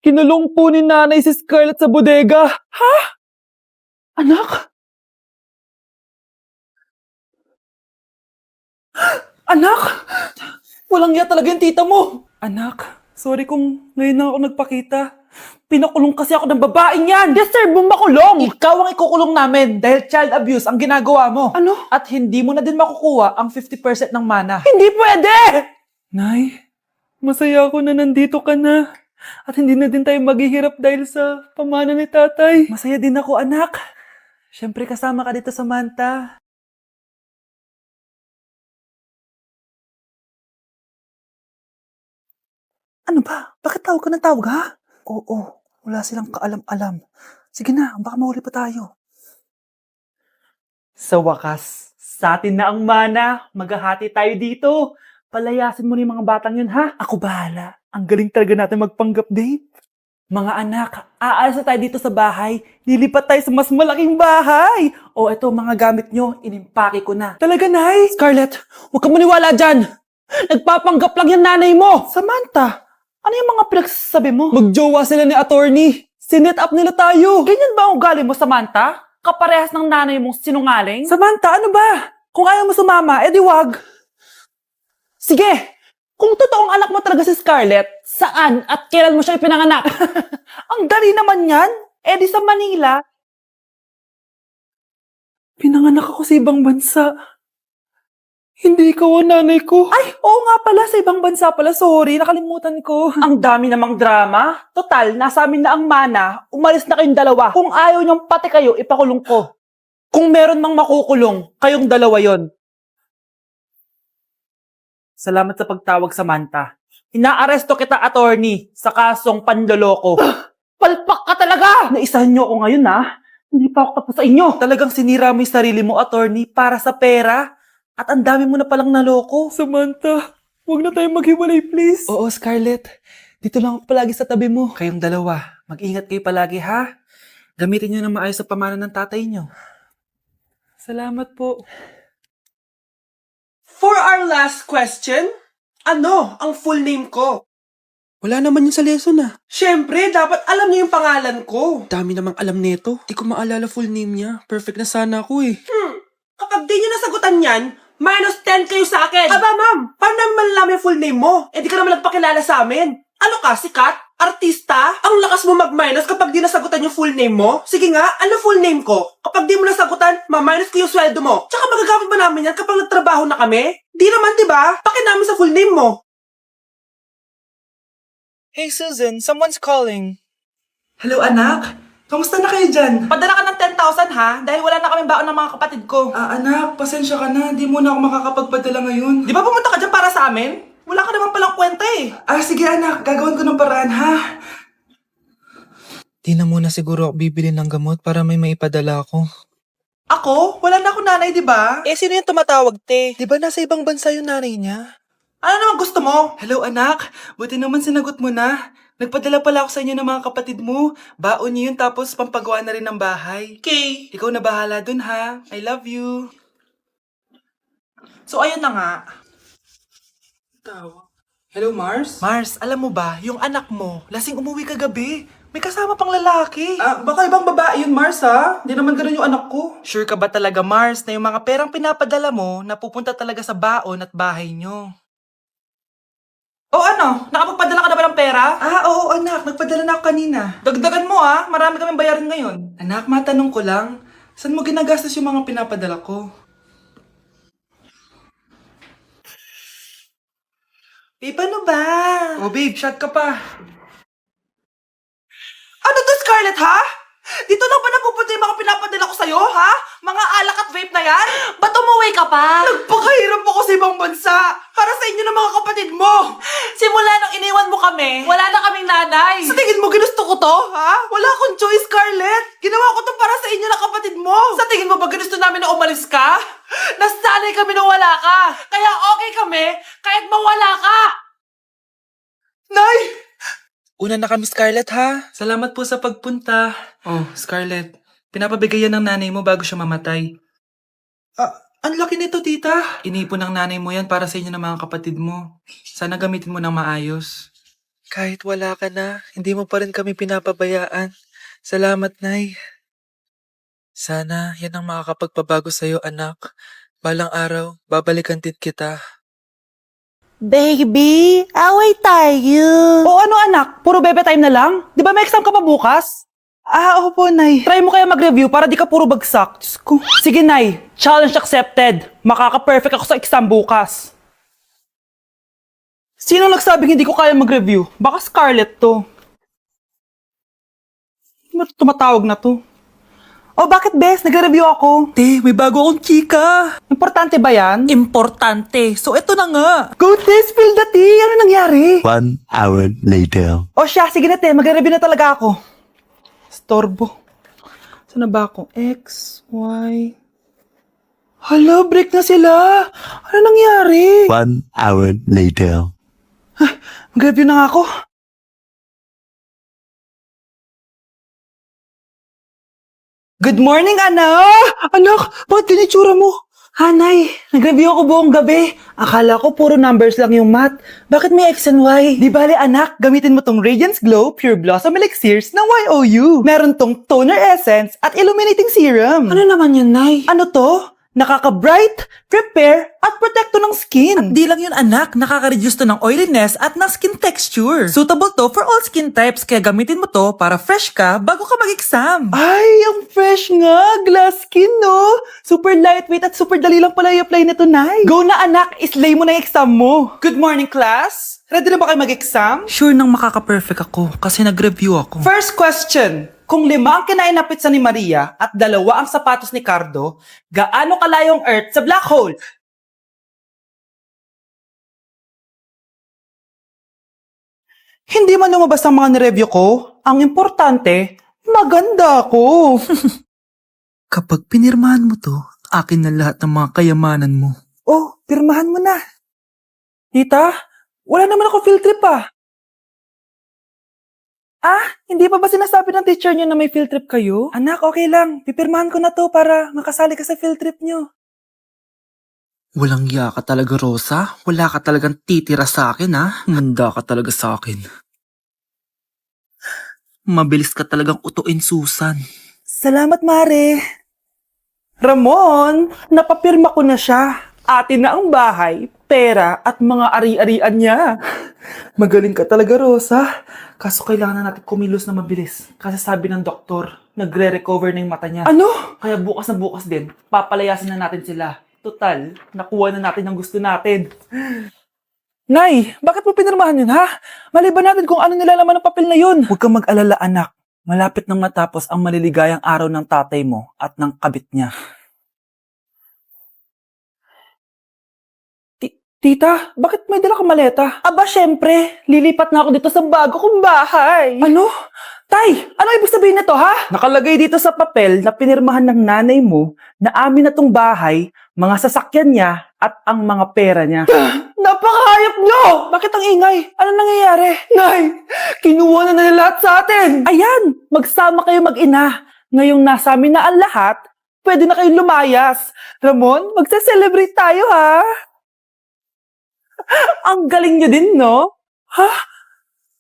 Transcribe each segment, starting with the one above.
Kinulong po ni nanay si Scarlett sa bodega. Ha? Anak? Anak? Walang iya talaga yung tita mo. Anak, sorry kung ngayon na ako nagpakita. Pinakulong kasi ako ng babaeng yan. Deserve mo makulong. Ikaw ang ikukulong namin dahil child abuse ang ginagawa mo. Ano? At hindi mo na din makukuha ang 50% ng mana. Hindi pwede! Nay, masaya ako na nandito ka na. At hindi na din tayo maghihirap dahil sa pamana ni tatay. Masaya din ako, anak. Siyempre kasama ka dito sa Manta. Ano ba? Bakit tawag ka ng tawag, ha? Oo, wala silang kaalam-alam. Sige na, baka mahuli pa tayo. Sa wakas, sa atin na ang mana. Maghahati tayo dito. Palayasin mo na yung mga batang yun, ha? Ako bahala. Ang galing talaga natin magpanggap date. Mga anak, aalis na tayo dito sa bahay. Lilipat tayo sa mas malaking bahay. O eto, mga gamit nyo, inimpake ko na. Talaga, Nay? Scarlett, huwag ka maniwala dyan. Nagpapanggap lang yung nanay mo. Samantha, ano yung mga pinagsasabi mo? Magjowa sila ni attorney. Sinet up nila tayo. Ganyan ba ang ugali mo, Samantha? Kaparehas ng nanay mong sinungaling? Samantha, ano ba? Kung ayaw mo sumama, edi wag. Sige, kung totoong anak mo talaga si Scarlett, saan at kailan mo siya ipinanganak? Ang dali naman yan. Edi sa Manila. Pinanganak ako sa ibang bansa. Hindi ikaw ang nanay ko. Ay, oo nga pala, sa ibang bansa pala. Sorry, nakalimutan ko. Ang dami namang drama. Total, nasa amin na ang mana. Umalis na kayong dalawa. Kung ayaw niyong pati kayo, ipakulong ko. Kung meron mang makukulong, kayong dalawa yon. Salamat sa pagtawag, Samantha. Inaaresto kita, attorney, sa kasong panloloko. Palpak ka talaga! Naisahan niyo ako ngayon, ha? Hindi pa ako tapos sa inyo. Talagang sinira mo yung sarili mo, attorney, para sa pera. At ang dami mo na palang naloko. Samantha, huwag na tayong maghiwalay, please. Oo, Scarlett. Dito lang ako palagi sa tabi mo. Kayong dalawa, mag-ingat kayo palagi, ha? Gamitin niyo na maayos sa pamana ng tatay niyo. Salamat po. For our last question, ano ang full name ko? Wala naman yun sa lesson, ah. Siyempre, dapat alam niyo yung pangalan ko. Dami namang alam nito. Di ko maalala full name niya. Perfect na sana ako, eh. Kapag di niyo nasagutan yan, minus 10 kayo sa akin. Aba, ma'am, paano namin malalaman yung full name mo? Eh, di ka naman nagpakilala sa amin. Ano ka, sikat? Artista? Ang lakas mo mag-minus kapag di nasagutan yung full name mo? Sige nga, ano full name ko? Kapag di mo nasagutan, ma-minus ko yung sweldo mo. Tsaka magagamit ba namin yan kapag nagtrabaho na kami? Di naman, diba? Pakin namin sa full name mo. Hey, Susan, someone's calling. Hello, anak. Kamusta na kayo dyan? Padala ka ng 10,000 ha, dahil wala na kaming baon ng mga kapatid ko. Anak, pasensya ka na. Di mo na ako makakapagpadala ngayon. Di ba pumunta ka dyan para sa amin? Wala ka naman palang kwenta eh. Sige anak, gagawin ko ng paraan ha. Di na muna siguro ako bibili ng gamot para may maipadala ako. Ako? Wala na akong nanay, di ba? Eh, sino yung tumatawag, te? Di ba nasa ibang bansa yung nanay niya? Ano naman gusto mo? Hello anak, buti naman sinagot mo na. Nagpadala pala ako sa inyo ng mga kapatid mo. Baon niyo yun tapos pampagawa na rin ng bahay. Okay. Ikaw na bahala dun ha. I love you. So ayun na nga. Hello Mars? Mars, alam mo ba, yung anak mo, lasing umuwi kagabi. May kasama pang lalaki. Baka ibang babae yun Mars ha. Hindi naman ganun yung anak ko. Sure ka ba talaga, Mars, na yung mga perang pinapadala mo napupunta talaga sa baon at bahay nyo? O ano, nakapagpadala ka na ba ng pera? Oo anak, nagpadala na ako kanina. Dagdagan mo ah, marami kaming bayarin ngayon. Anak, matanong ko lang, saan mo ginagastos yung mga pinapadala ko? Babe, ano ba? Oh babe, shot ka pa. Ano to, Scarlett, ha? Dito lang ba napupunta yung mga pinapadala ko sa'yo, ha? Mga alak at vape na yan? Ba't umuwi ka pa? Nagpakahirap ako sa ibang bansa. Para sa inyo ng mga kapatid mo. Simula nung iniwan mo kami, wala na kaming nanay. Sa tingin mo, ginusto ko to, ha? Wala akong choice, Scarlett. Ginawa ko to para sa inyo ng kapatid mo. Sa tingin mo ba ginusto namin na umalis ka? Nasanay kami na wala ka. Kaya okay kami kahit mawala ka. Nay! Una na kami, Scarlett, ha? Salamat po sa pagpunta. Oh, Scarlett, pinapabigay yan ng nanay mo bago siya mamatay. Ang laki nito, tita. Inipon ng nanay mo yan para sa inyo ng mga kapatid mo. Sana gamitin mo ng maayos. Kahit wala ka na, hindi mo pa rin kami pinapabayaan. Salamat, Nay. Sana yan ang makakapagpabago sa'yo, anak. Balang araw, babalikan din kita. Baby, away tayo. O ano anak, puro bebe time na lang? Di ba may exam ka pa bukas? Opo, Nay. Try mo kaya mag-review para di ka puro bagsak. Diyos ko. Sige, Nay. Challenge accepted. Makaka-perfect ako sa exam bukas. Sino nagsabing hindi ko kaya mag-review? Baka Scarlett to. Ba't tumatawag na to? Oh, bakit, Bes? Nagre-review ako. Te, may bago akong chika. Importante ba yan? Importante. So, eto na nga. Go, Te! Spill the tea! Ano nangyari? 1 hour later. O siya, sige na, Te. Magre-review na talaga ako. Storbo. Saan na ba ako? X, Y... Hala, break na sila! Ano nangyari? 1 hour later. Mag-review na nga ako. Good morning, anak! Anak, bakit ganitsura mo? Hanay, nag-review ako buong gabi. Akala ko puro numbers lang yung math. Bakit may X and Y? Di bale, anak, gamitin mo tong Radiance Glow Pure Blossom Elixirs ng YOU. Meron tong toner essence at illuminating serum. Ano naman yun, Nay? Ano to? Nakaka-bright, repair, at protecto ng skin. At di lang yun, anak. Nakaka-reduce to ng oiliness at ng skin texture. Suitable to for all skin types, kaya gamitin mo to para fresh ka bago ka mag-exam. Ay, ang fresh nga! Glass skin, no? Super lightweight at super dali lang pala i-apply nito, Nay. Go na, anak! Islay mo na yung exam mo. Good morning, class! Ready na ba kayo mag-exam? Sure nang makaka-perfect ako kasi nag-review ako. First question. Kung 5 ang kinain na pizza ni Maria at 2 ang sapatos ni Cardo, gaano kalayo ang Earth sa black hole? Hindi man lumabas ang mga nireview ko. Ang importante, maganda ako. Kapag pinirmahan mo to, akin na lahat ng mga kayamanan mo. Oh, pirmahan mo na. Tita, wala naman ako field trip ah. Ah, hindi pa ba sinasabi ng teacher niyo na may field trip kayo? Anak, okay lang. Pipirmahan ko na to para makasali ka sa field trip niyo. Walang iya ka talaga, Rosa. Wala ka talagang titira sa akin, ha? Manda ka talaga sa akin. Mabilis ka talagang utuin, Susan. Salamat, Mare. Ramon, napapirma ko na siya. Atin na ang bahay, pera at mga ari-arian niya. Magaling ka talaga, Rosa. Kaso kailangan na natin kumilos na mabilis. Kasi sabi ng doktor, nagre-recover na yung mata niya. Ano? Kaya bukas na bukas din, papalayasin na natin sila. Total, nakuha na natin ang gusto natin. Nay, bakit mo pinirmahan yun, ha? Maliban natin kung ano nilalaman ng papel na yun. Huwag kang mag-alala, anak. Malapit nang matapos ang maliligayang araw ng tatay mo at ng kabit niya. Tita, bakit may dala kang maleta? Aba, syempre. Lilipat na ako dito sa bago kong bahay. Ano? Tay, ano ibig sabihin nito, ha? Nakalagay dito sa papel na pinirmahan ng nanay mo na amin na tong bahay, mga sasakyan niya, at ang mga pera niya. Napakahayop nyo! Bakit ang ingay? Ano nangyayari? Nay, kinuha na nila lahat sa atin! Ayan, magsama kayo mag-ina. Ngayong nasa amin na ang lahat, pwede na kayong lumayas. Ramon, magse-celebrate tayo, ha? Ang galing nyo din, no? Ha?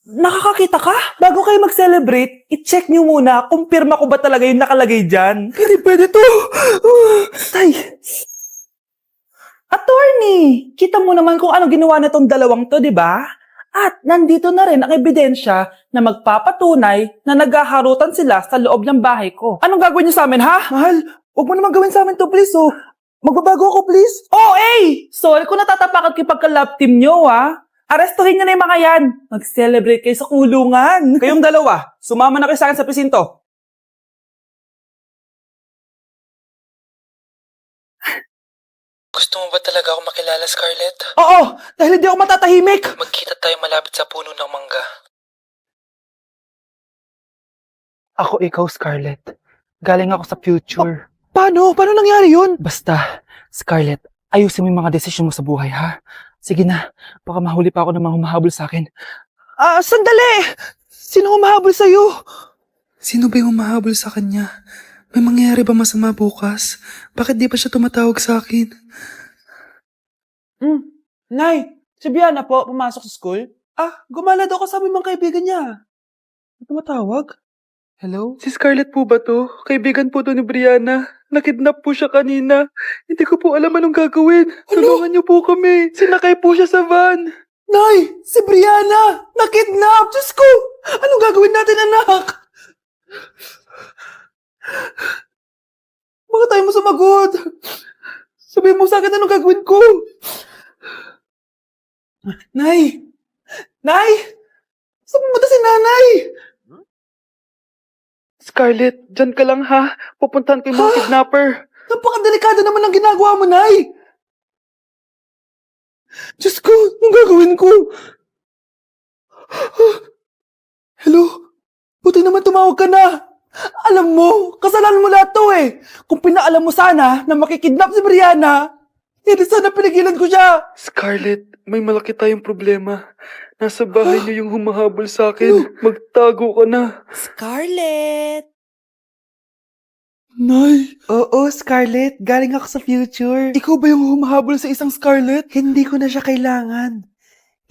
Nakakakita ka? Bago kayo mag-celebrate, i-check nyo muna kung pirma ko ba talaga yung nakalagay dyan. Pwede to. Tay. Attorney, kita mo naman kung ano ginawa na tong dalawang to, di ba? At nandito na rin ang ebidensya na magpapatunay na naghaharutan sila sa loob ng bahay ko. Anong gagawin nyo sa amin, ha? Mahal, huwag mo naman gawin sa amin to, please, oh. Magbabago ako, please. Oh, sorry kung natatapakan kayo pagka-love team nyo, ha? Arestuhin nyo na yung mga yan. Mag-celebrate kayo sa kulungan. Kayong dalawa, sumama na kayo sa akin sa presinto. Gusto mo ba talaga ako makilala, Scarlett? Oo, dahil hindi ako matatahimik. Magkita tayo malapit sa puno ng mangga. Ako ikaw, Scarlett. Galing ako sa future. Paano? Paano nangyari yun? Basta, Scarlett, ayusin mo yung mga desisyon mo sa buhay, ha? Sige na, baka mahuli pa ako ng mga humahabol sa akin. Sandali! Sino humahabol sa'yo? Sino ba yung humahabol sa kanya? May mangyayari ba masama bukas? Bakit di pa siya tumatawag sa akin? Nay, si Biana po, pumasok sa school. Gumala daw kasama yung mga kaibigan niya. Tumatawag? Hello? Si Scarlett po ba to? Kaibigan po to ni Brianna. Nakidnap po siya kanina. Hindi ko po alam anong gagawin. Tulungan niyo po kami. Sinakay po siya sa van. Nay! Si Brianna! Nakidnap! Diyos ko! Anong gagawin natin, anak? Bakit tayo mo sumagot? Sabihin mo sa akin anong gagawin ko. Nay! Nay! Saan pumunta si nanay? Scarlett, dyan ka lang ha. Pupuntahan ko yung mga kidnapper. Napakadelikado naman ang ginagawa mo, Nay! Diyos ko, anong gagawin ko? Hello? Buti naman tumawag ka na. Alam mo, kasalanan mo lahat to eh. Kung pinaalam mo sana na makikidnap si Brianna, hindi sana pinigilan ko siya. Scarlett, may malaki tayong problema. Nasa bahay niyo yung humahabol sa akin. Magtago ka na. Scarlett! Nay! Oo, Scarlett. Galing ako sa future. Ikaw ba yung humahabol sa isang Scarlett? Hindi ko na siya kailangan.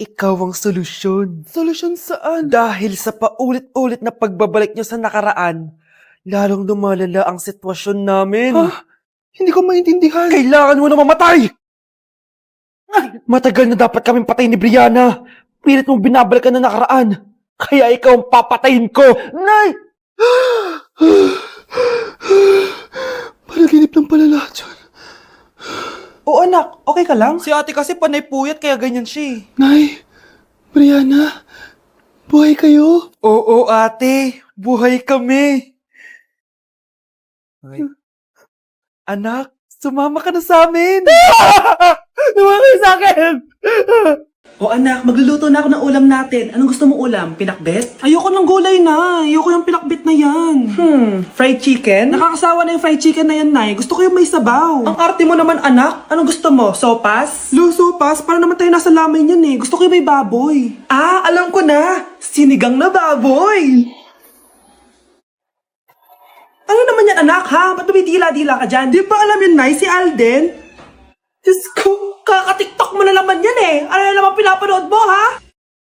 Ikaw ang solusyon. Solusyon saan? Dahil sa paulit-ulit na pagbabalik niyo sa nakaraan, lalong lumalala ang sitwasyon namin. Hindi ko maintindihan. Kailangan mo na mamatay! Matagal na dapat kaming patayin ni Brianna. Pilit mong binabalikan na nakaraan. Kaya ikaw ang papatayin ko. Nay! Panaginip ng pala lahat yun. Oo anak, okay ka lang? Si ate kasi panay puyat kaya ganyan siya eh. Nay, Brianna, buhay kayo? Oo ate, buhay kami. Anak, sumama ka na sa amin. Sumama kayo sa akin. O anak, magluluto na ako ng ulam natin. Anong gusto mong ulam? Pinakbet? Ayoko ng gulay na. Ayoko yung pinakbet na yan. Fried chicken? Nakakasawa na yung fried chicken na yan, Nay. Gusto ko yung may sabaw. Ang arte mo naman, anak. Anong gusto mo? Sopas? Sopas? Para naman tayo nasa lamay yan eh. Gusto ko yung may baboy. Alam ko na. Sinigang na baboy. Ano naman yan, anak, ha? Ba't tumitila-dila ka dyan? Di ba alam yun, Nay? Si Alden? Diyos ko, kaka-tiktok mo na naman yan eh. Ano na naman pinapanood mo, ha?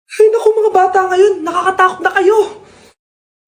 Ay naku mga bata ngayon, nakakatakot na kayo.